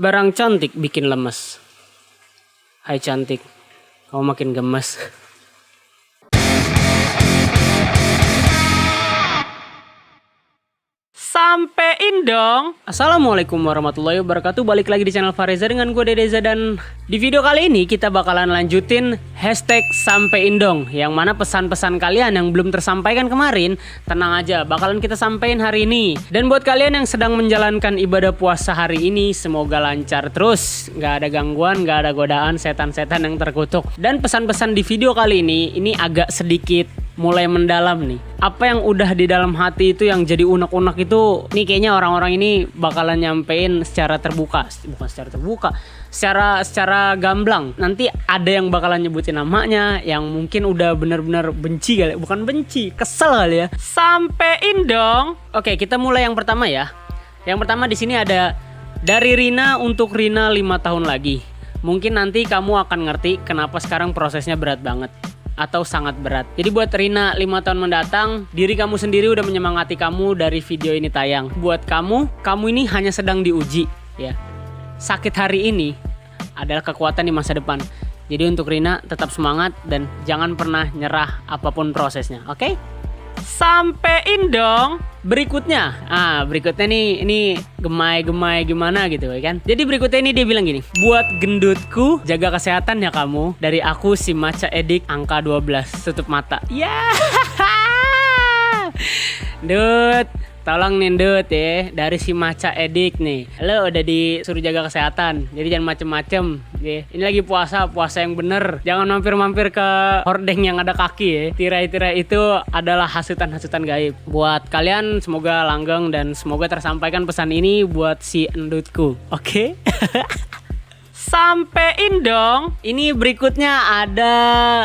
Barang cantik bikin lemes. Hai cantik, kamu makin gemes. Sampein dong. Assalamualaikum warahmatullahi wabarakatuh. Balik lagi di channel Fareza dengan gue Dedeza. Dan di video kali ini kita bakalan lanjutin hashtag sampein dong, yang mana pesan-pesan kalian yang belum tersampaikan kemarin, tenang aja, bakalan kita sampein hari ini. Dan buat kalian yang sedang menjalankan ibadah puasa hari ini, semoga lancar terus, gak ada gangguan, gak ada godaan setan-setan yang terkutuk. Dan pesan-pesan di video kali ini agak sedikit mulai mendalam nih. Apa yang udah di dalam hati itu yang jadi unek-unek itu, nih kayaknya orang-orang ini bakalan nyampein secara terbuka. Bukan secara terbuka, secara gamblang. Nanti ada yang bakalan nyebutin namanya, yang mungkin udah benar-benar benci kali. Bukan benci, kesel kali ya. Sampein dong. Oke, kita mulai yang pertama ya. Yang pertama di sini ada dari Rina untuk Rina 5 tahun lagi. Mungkin nanti kamu akan ngerti kenapa sekarang prosesnya berat banget atau sangat berat. Jadi buat Rina 5 tahun mendatang, diri kamu sendiri udah menyemangati kamu dari video ini tayang. Buat kamu ini hanya sedang diuji ya. Sakit hari ini adalah kekuatan di masa depan. Jadi untuk Rina tetap semangat dan jangan pernah nyerah apapun prosesnya, oke? Sampein dong. Berikutnya, berikutnya nih, ini gemai gimana gitu kan. Jadi berikutnya ini dia bilang gini, buat gendutku, jaga kesehatan ya kamu. Dari aku si Maca Edik angka 12, tutup mata. Ya. Dut, tolong nih Dut ya, dari si Maca Edik nih. Lo udah disuruh jaga kesehatan, jadi jangan macem-macem ya. Ini lagi puasa yang bener. Jangan mampir-mampir ke hordeng yang ada kaki ya. Tirai-tirai itu adalah hasutan-hasutan gaib. Buat kalian semoga langgeng dan semoga tersampaikan pesan ini buat si endutku. Oke? Sampein dong. Ini berikutnya ada,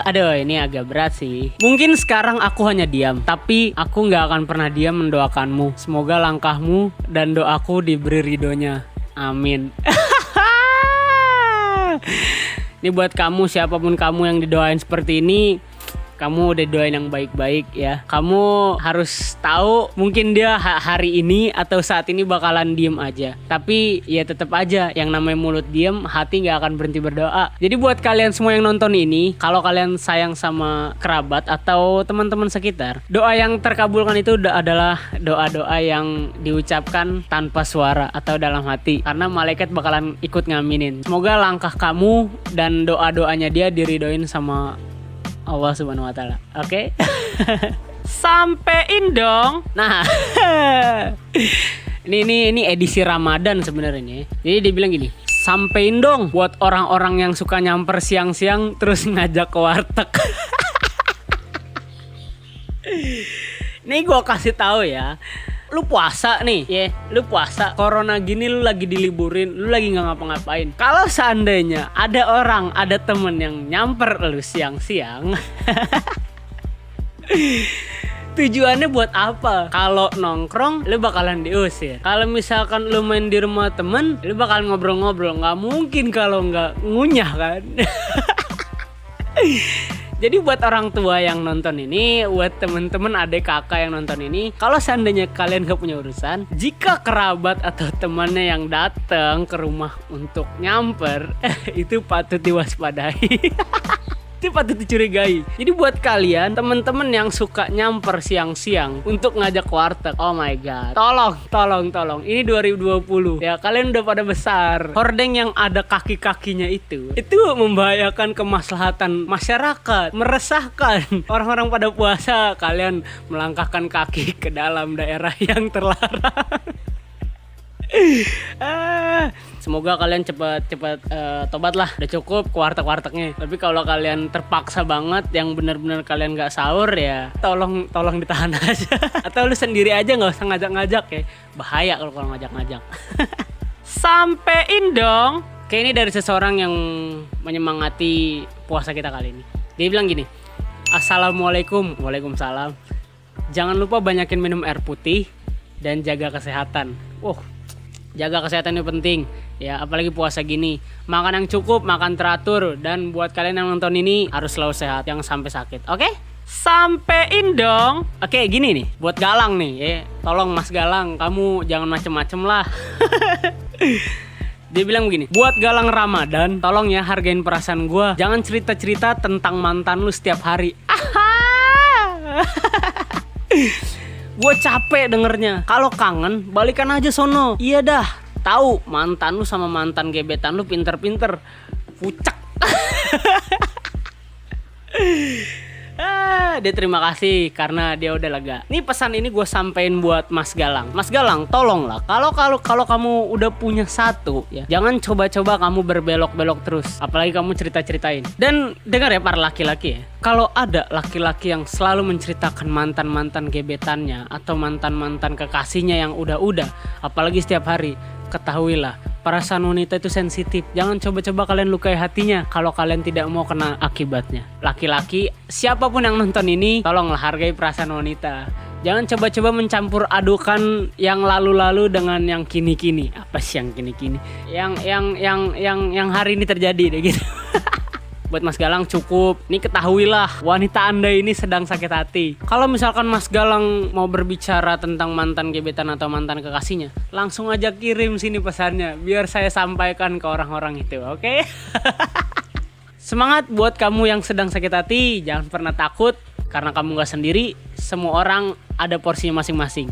aduh ini agak berat sih. Mungkin sekarang aku hanya diam, tapi aku gak akan pernah diam mendoakanmu. Semoga langkahmu dan doaku diberi ridhonya. Amin. Ini buat kamu, siapapun kamu yang didoain seperti ini, kamu udah doain yang baik-baik ya. Kamu harus tahu mungkin dia hari ini atau saat ini bakalan diem aja, tapi ya tetap aja yang namanya mulut diem, hati gak akan berhenti berdoa. Jadi buat kalian semua yang nonton ini, kalau kalian sayang sama kerabat atau teman-teman sekitar, doa yang terkabulkan itu adalah doa-doa yang diucapkan tanpa suara atau dalam hati, karena malaikat bakalan ikut ngaminin. Semoga langkah kamu dan doa-doanya dia diridoin sama Allah Subhanahu wa taala. Oke? Sampein dong. Nah. ini edisi Ramadan sebenarnya. Jadi dia bilang gini, sampein dong buat orang-orang yang suka nyamper siang-siang terus ngajak ke warteg. Nih gua kasih tahu ya. Lu puasa nih, ya, lu puasa, corona gini lu lagi diliburin, lu lagi nggak ngapa-ngapain. Kalau seandainya ada temen yang nyamper lu siang-siang, tujuannya buat apa? Kalau nongkrong, lu bakalan diusir. Kalau misalkan lu main di rumah temen, lu bakalan ngobrol-ngobrol. Nggak mungkin kalau nggak ngunyah kan? Jadi buat orang tua yang nonton ini, buat temen-temen adik kakak yang nonton ini, kalau seandainya kalian gak punya urusan, jika kerabat atau temannya yang datang ke rumah untuk nyamper, itu patut diwaspadai. Itu patut dicurigai. Jadi buat kalian temen-temen yang suka nyamper siang-siang untuk ngajak warteg, oh my god, tolong, ini 2020 ya, kalian udah pada besar. Hordeng yang ada kaki-kakinya itu membahayakan kemaslahatan masyarakat, meresahkan orang-orang pada puasa. Kalian melangkahkan kaki ke dalam daerah yang terlarang. Semoga kalian cepat tobat lah, udah cukup ke warteg-wartegnya. Tapi kalau kalian terpaksa banget, yang benar-benar kalian nggak sahur ya, tolong ditahan aja. Atau lu sendiri aja, nggak usah ngajak-ngajak ya, bahaya kalau ngajak-ngajak. Sampein dong. Kayak ini dari seseorang yang menyemangati puasa kita kali ini. Dia bilang gini, Assalamualaikum. Waalaikumsalam. Jangan lupa banyakin minum air putih dan jaga kesehatan. Jaga kesehatan itu penting ya, apalagi puasa gini. Makan yang cukup, makan teratur, dan buat kalian yang nonton ini harus selalu sehat, jangan sampai sakit. Oke? Sampein dong. Oke, gini nih, buat Galang nih ya. Tolong Mas Galang, kamu jangan macem-macem lah. Dia bilang begini, buat Galang Ramadan, tolong ya hargain perasaan gue. Jangan cerita-cerita tentang mantan lu setiap hari. Gue capek dengernya. Kalau kangen, balikan aja sono. Iya dah, tahu mantan lu sama mantan gebetan lu pinter-pinter. Pucak. Dia terima kasih karena dia udah lega. Nih pesan ini gue sampein buat Mas Galang. Mas Galang, tolonglah kalau kamu udah punya satu ya, jangan coba-coba kamu berbelok-belok terus. Apalagi kamu cerita-ceritain. Dan dengar ya para laki-laki ya, kalau ada laki-laki yang selalu menceritakan mantan-mantan gebetannya atau mantan-mantan kekasihnya yang udah-udah, apalagi setiap hari, ketahuilah perasaan wanita itu sensitif. Jangan coba-coba kalian lukai hatinya kalau kalian tidak mau kena akibatnya. Laki-laki, siapapun yang nonton ini, tolonglah hargai perasaan wanita. Jangan coba-coba mencampur adukan yang lalu-lalu dengan yang kini-kini. Apa sih yang kini-kini? Yang hari ini terjadi deh gitu. Buat Mas Galang cukup. Nih ketahuilah, wanita Anda ini sedang sakit hati. Kalau misalkan Mas Galang mau berbicara tentang mantan gebetan atau mantan kekasihnya, langsung aja kirim sini pesannya, biar saya sampaikan ke orang-orang itu, oke? Semangat buat kamu yang sedang sakit hati. Jangan pernah takut, karena kamu gak sendiri. Semua orang ada porsinya masing-masing.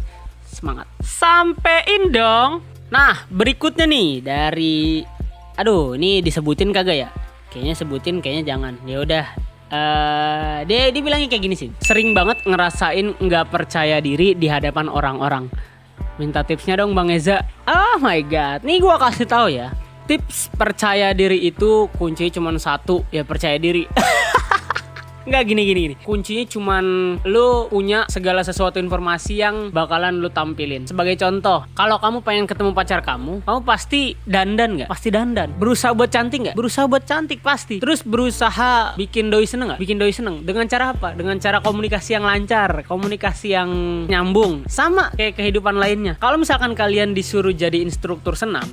Semangat. Sampein dong. Nah, berikutnya nih dari... Aduh, ini disebutin kagak ya? Kayaknya sebutin, kayaknya jangan. Ya udah. Dia bilangnya kayak gini sih. Sering banget ngerasain nggak percaya diri di hadapan orang-orang. Minta tipsnya dong Bang Eza. Oh my god. Nih gua kasih tahu ya. Tips percaya diri itu kuncinya cuma satu, ya percaya diri. Nggak gini. Kuncinya cuman lu punya segala sesuatu informasi yang bakalan lu tampilin. Sebagai contoh, kalau kamu pengen ketemu pacar kamu pasti dandan nggak? Pasti dandan. Berusaha buat cantik nggak? Berusaha buat cantik pasti. Terus berusaha bikin doi seneng nggak? Bikin doi seneng. Dengan cara apa? Dengan cara komunikasi yang lancar, komunikasi yang nyambung. Sama kayak kehidupan lainnya. Kalau misalkan kalian disuruh jadi instruktur senam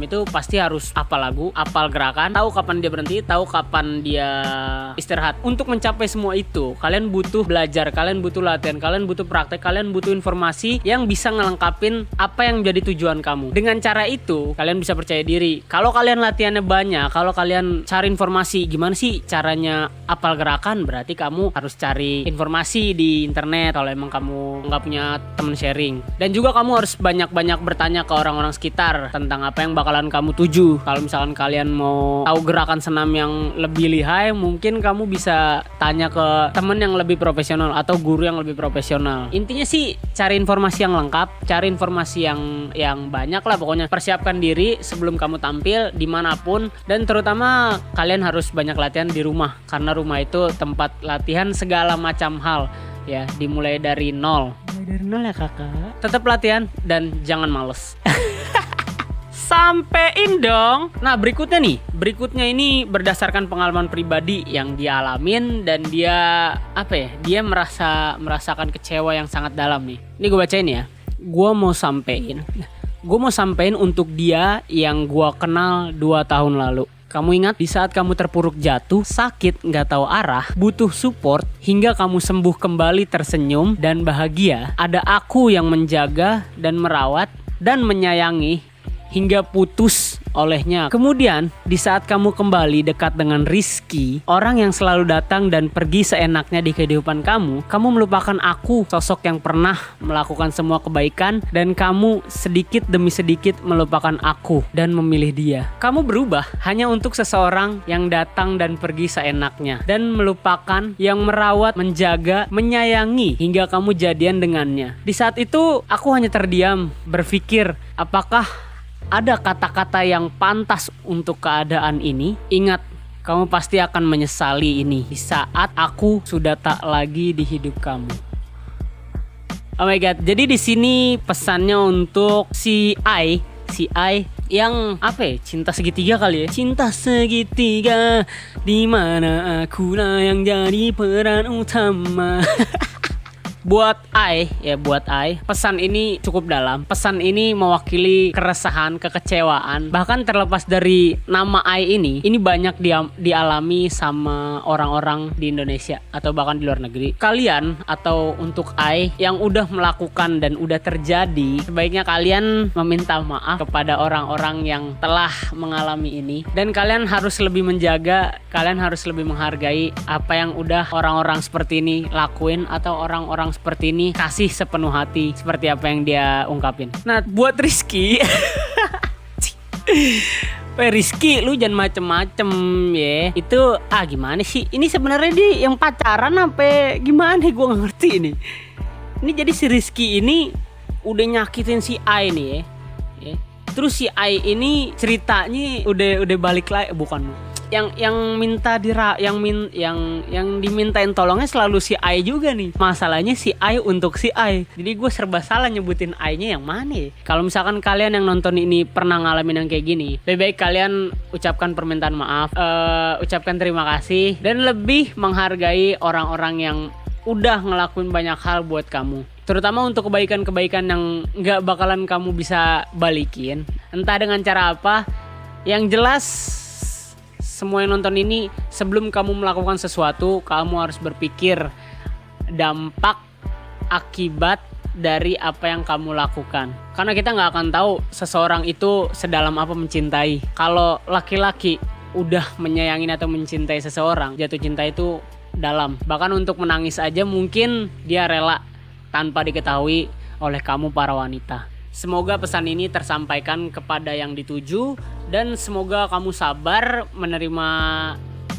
itu pasti harus hafal lagu, hafal gerakan, tahu kapan dia berhenti, tahu kapan dia istirahat. Untuk mencapai semua itu, kalian butuh belajar, kalian butuh latihan, kalian butuh praktek, kalian butuh informasi yang bisa ngelengkapin apa yang menjadi tujuan kamu. Dengan cara itu, kalian bisa percaya diri. Kalau kalian latihannya banyak, kalau kalian cari informasi, gimana sih caranya apal gerakan, berarti kamu harus cari informasi di internet kalau emang kamu nggak punya temen sharing. Dan juga kamu harus banyak-banyak bertanya ke orang-orang sekitar tentang apa yang bakalan kamu tuju. Kalau misalkan kalian mau tahu gerakan senam yang lebih lihai, mungkin kamu bisa tanya ke temen yang lebih profesional atau guru yang lebih profesional. Intinya sih cari informasi yang lengkap, cari informasi yang banyak lah pokoknya. Persiapkan diri sebelum kamu tampil dimanapun, dan terutama kalian harus banyak latihan di rumah, karena rumah itu tempat latihan segala macam hal ya, dimulai dari nol. Mulai dari nol ya kakak. Tetap latihan dan jangan males. Sampein dong. Nah berikutnya ini berdasarkan pengalaman pribadi yang dia alamin, dan dia dia merasakan kecewa yang sangat dalam nih. Ini gue bacain ya. Gue mau sampein untuk dia yang gue kenal 2 tahun lalu. Kamu ingat di saat kamu terpuruk jatuh, sakit, gak tahu arah, butuh support, hingga kamu sembuh kembali tersenyum dan bahagia. Ada aku yang menjaga dan merawat dan menyayangi hingga putus olehnya. Kemudian di saat kamu kembali dekat dengan Rizky, orang yang selalu datang dan pergi seenaknya di kehidupan kamu melupakan aku, sosok yang pernah melakukan semua kebaikan, dan kamu sedikit demi sedikit melupakan aku dan memilih dia. Kamu berubah hanya untuk seseorang yang datang dan pergi seenaknya, dan melupakan yang merawat, menjaga, menyayangi hingga kamu jadian dengannya. Di saat itu aku hanya terdiam, berpikir, apakah ada kata-kata yang pantas untuk keadaan ini? Ingat, kamu pasti akan menyesali ini di saat aku sudah tak lagi di hidup kamu. Oh my god. Jadi di sini pesannya untuk si I yang cinta segitiga kali ya. Cinta segitiga di mana akulah yang jadi peran utama. Buat I, pesan ini cukup dalam. Pesan ini mewakili keresahan, kekecewaan. Bahkan terlepas dari nama I ini banyak dialami sama orang-orang di Indonesia atau bahkan di luar negeri. Kalian atau untuk I yang udah melakukan dan udah terjadi, sebaiknya kalian meminta maaf kepada orang-orang yang telah mengalami ini. Dan kalian harus lebih menjaga, kalian harus lebih menghargai apa yang udah orang-orang seperti ini lakuin atau orang-orang seperti ini kasih sepenuh hati seperti apa yang dia ungkapin. Nah, buat Rizky Rizky, lu jangan macem-macem ya. Itu gimana sih? Ini sebenarnya dia yang pacaran apa gimana? Gue gak ngerti ini. Ini jadi si Rizky ini udah nyakitin si Ai nih ya. Terus si Ai ini ceritanya udah balik lagi, bukan yang dimintain tolongnya selalu si Ai juga nih. Masalahnya si Ai untuk si Ai. Jadi gue serba salah nyebutin Ai-nya yang mana ya. Kalau misalkan kalian yang nonton ini pernah ngalamin yang kayak gini, lebih baik kalian ucapkan permintaan maaf, ucapkan terima kasih, dan lebih menghargai orang-orang yang udah ngelakuin banyak hal buat kamu. Terutama untuk kebaikan-kebaikan yang gak bakalan kamu bisa balikin, entah dengan cara apa. Yang jelas, semua yang nonton ini, sebelum kamu melakukan sesuatu, kamu harus berpikir dampak akibat dari apa yang kamu lakukan. Karena kita gak akan tahu seseorang itu sedalam apa mencintai. Kalau laki-laki udah menyayangin atau mencintai seseorang, jatuh cinta itu dalam. Bahkan untuk menangis aja mungkin dia rela tanpa diketahui oleh kamu para wanita. Semoga pesan ini tersampaikan kepada yang dituju, dan semoga kamu sabar menerima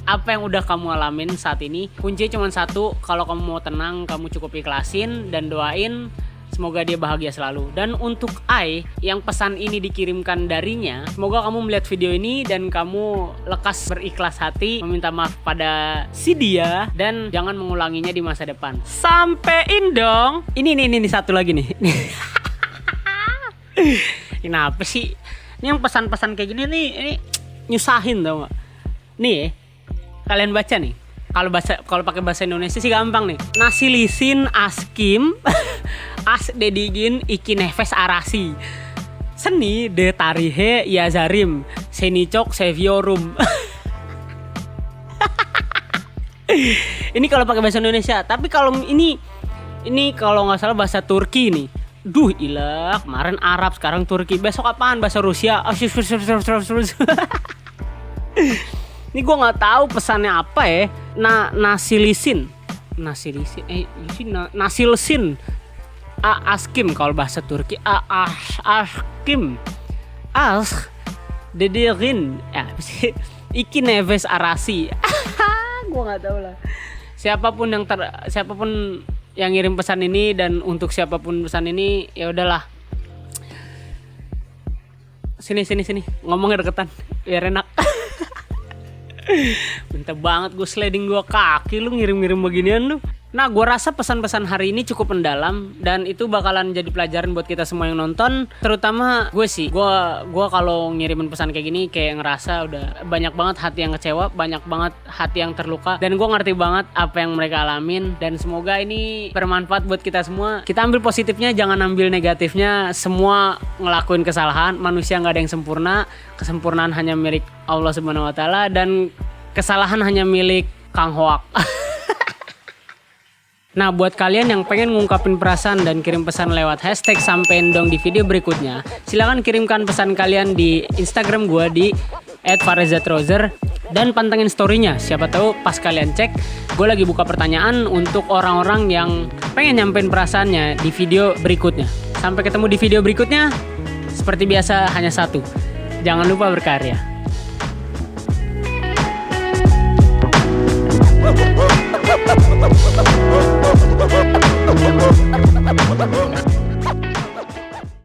apa yang udah kamu alamin saat ini. Kuncinya cuma satu, kalau kamu mau tenang, kamu cukup ikhlasin dan doain semoga dia bahagia selalu. Dan untuk I yang pesan ini dikirimkan darinya, semoga kamu melihat video ini dan kamu lekas berikhlas hati, meminta maaf pada si dia, dan jangan mengulanginya di masa depan. Sampein dong. Ini satu lagi nih. Kenapa sih? Ini yang pesan-pesan kayak gini nih, ini nyusahin tau gak? Nih, kalian baca nih. Kalau pakai bahasa Indonesia sih gampang nih. Nasi lisin askim as dedigin iki nefes arasi. Seni de tarihe yazarim senicok seviorum. Ini kalau pakai bahasa Indonesia. Tapi kalau ini kalau nggak salah bahasa Turki nih. Duh ilah, kemarin Arab, sekarang Turki. Besok apaan? Bahasa Rusia. Ini gue nggak tahu pesannya apa ya. Nasilsin. Askim kalau bahasa Turki. Askim. Dedirin. Iki neves arasi. Gue nggak tahu lah. Siapapun yang ngirim pesan ini, dan untuk siapapun pesan ini, ya udahlah. Sini ngomongnya deketan biar enak. Minta banget gue sliding 2 kaki lu ngirim beginian lu. Nah, gue rasa pesan-pesan hari ini cukup mendalam, dan itu bakalan jadi pelajaran buat kita semua yang nonton. Terutama gue sih, gue kalau ngirimin pesan kayak gini kayak ngerasa udah banyak banget hati yang kecewa, banyak banget hati yang terluka, dan gue ngerti banget apa yang mereka alamin. Dan semoga ini bermanfaat buat kita semua. Kita ambil positifnya, jangan ambil negatifnya. Semua ngelakuin kesalahan, manusia nggak ada yang sempurna. Kesempurnaan hanya milik Allah Subhanahu Wa Taala, dan kesalahan hanya milik Kang Hoak. Nah, buat kalian yang pengen ngungkapin perasaan dan kirim pesan lewat hashtag sampein dong di video berikutnya, silakan kirimkan pesan kalian di Instagram gue di @farezatrozer, dan pantengin story-nya. Siapa tahu pas kalian cek, gue lagi buka pertanyaan untuk orang-orang yang pengen nyampein perasaannya di video berikutnya. Sampai ketemu di video berikutnya. Seperti biasa, hanya satu. Jangan lupa berkarya.